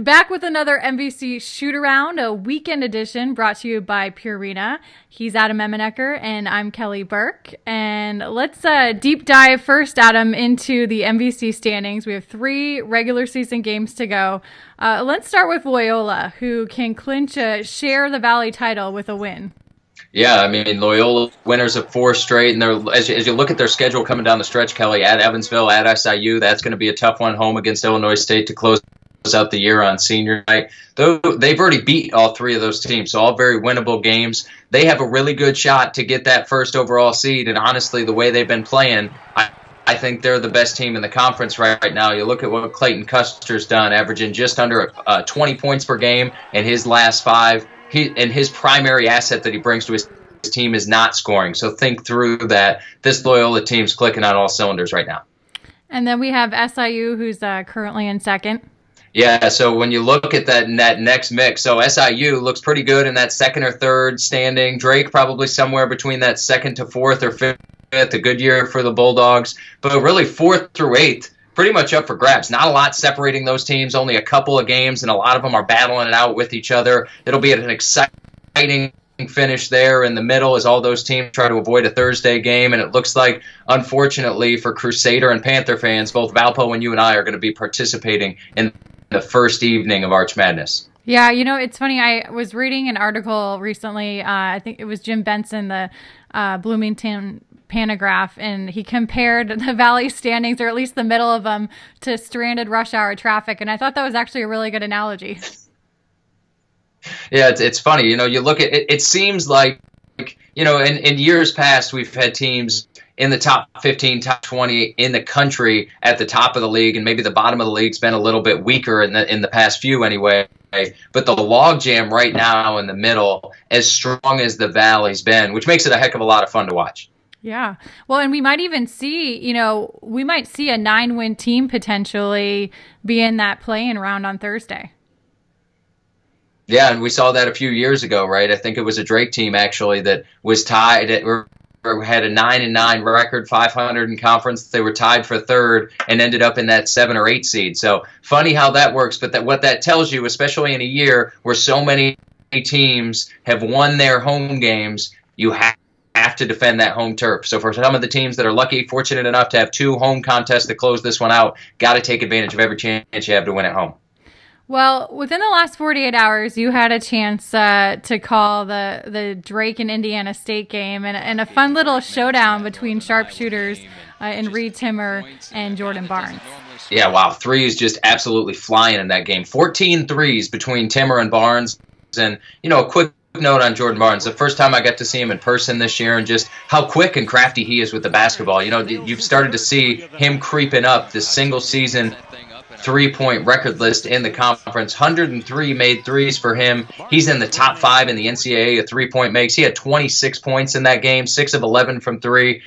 Back with another MVC Shootaround, a weekend edition brought to you by Purina. He's Adam Emmenecker, and I'm Kelly Burke. And let's deep dive first, Adam, into the MVC standings. We have 3 regular season games to go. Let's start with Loyola, who can clinch a Share the Valley title with a win. Yeah, I mean, Loyola winners of 4 straight, and as you look at their schedule coming down the stretch, Kelly, at Evansville, at SIU, that's going to be a tough one, home against Illinois State to close out the year on senior night. Though they've already beat all 3 of those teams, so all very winnable games. They have a really good shot to get that first overall seed, and honestly, the way they've been playing, I think they're the best team in the conference right now. You look at what Clayton Custer's done, averaging just under 20 points per game in his last 5. And his primary asset that he brings to his team is not scoring. So think through that. This Loyola team's clicking on all cylinders right now. And then we have SIU, who's currently in second. Yeah, so when you look at that next mix, so SIU looks pretty good in that second or third standing. Drake probably somewhere between that second to 4th or 5th. A good year for the Bulldogs. But really 4th through 8th, pretty much up for grabs. Not a lot separating those teams, only a couple of games, and a lot of them are battling it out with each other. It'll be an exciting finish there in the middle as all those teams try to avoid a Thursday game. And it looks like, unfortunately, for Crusader and Panther fans, both Valpo and you and I are going to be participating in the first evening of Arch Madness. Yeah, you know, it's funny. I was reading an article recently. I think it was Jim Benson, the Bloomington Panagraph, and he compared the Valley standings, or at least the middle of them, to stranded rush hour traffic. And I thought that was actually a really good analogy. Yeah, it's funny. You know, you look at it, it seems like, you know, in years past, we've had teams in the top 15, top 20 in the country at the top of the league, and maybe the bottom of the league's been a little bit weaker in the past few anyway. But the logjam right now in the middle, as strong as the Valley's been, which makes it a heck of a lot of fun to watch. Yeah. Well, and we might even see, you know, we might see a 9-win team potentially be in that play-in round on Thursday. Yeah, and we saw that a few years ago, right? I think it was a Drake team, actually, that was tied at, or had a 9-9 record, 500 in conference. They were tied for 3rd and ended up in that 7 or 8 seed. So funny how that works, but what that tells you, especially in a year where so many teams have won their home games, you have to defend that home turf. So for some of the teams that are lucky, fortunate enough to have 2 home contests to close this one out, got to take advantage of every chance you have to win at home. Well, within the last 48 hours, you had a chance to call the Drake and Indiana State game, and a fun little showdown between sharpshooters in Reed Timmer and Jordan Barnes. Yeah, wow. 3s just absolutely flying in that game. 14 threes between Timmer and Barnes. And, you know, a quick note on Jordan Barnes. The first time I got to see him in person this year, and just how quick and crafty he is with the basketball. You know, you've started to see him creeping up this single season 3-point record list in the conference. 103 made threes for him. He's in the top 5 in the NCAA of 3-point makes. He had 26 points in that game, 6 of 11 from 3.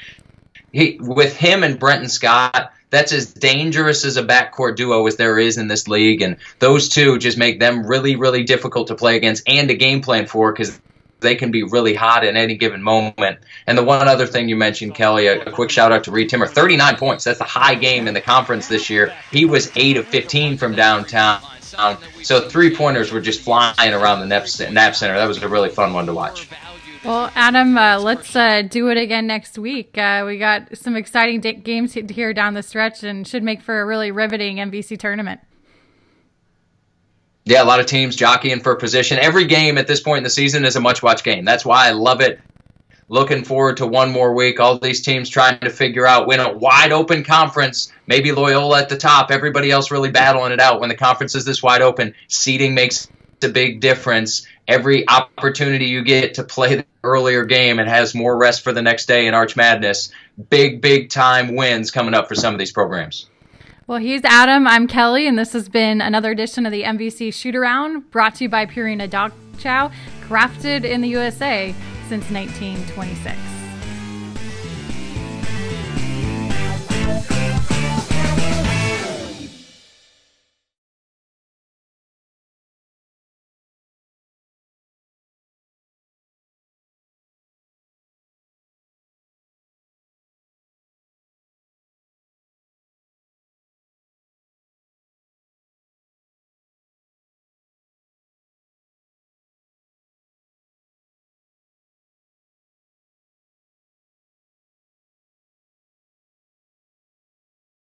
With him and Brenton Scott, that's as dangerous as a backcourt duo as there is in this league, and those two just make them really, really difficult to play against and to game plan for, because they can be really hot at any given moment. And the one other thing you mentioned, Kelly, a quick shout out to Reed Timmer, 39 points. That's the high game in the conference this year. He was 8 of 15 from downtown. So 3-pointers were just flying around the Nap Center. That was a really fun one to watch. Well, Adam, let's do it again next week. We got some exciting games here down the stretch, and should make for a really riveting MVC tournament. Yeah, a lot of teams jockeying for position. Every game at this point in the season is a much-watch game. That's why I love it. Looking forward to one more week. All these teams trying to figure out, win a wide-open conference. Maybe Loyola at the top. Everybody else really battling it out. When the conference is this wide open, seeding makes a big difference. Every opportunity you get to play the earlier game and has more rest for the next day in Arch Madness, big time wins coming up for some of these programs. Well, he's Adam. I'm Kelly, and this has been another edition of the MVC Shootaround, brought to you by Purina Dog Chow, crafted in the USA since 1926.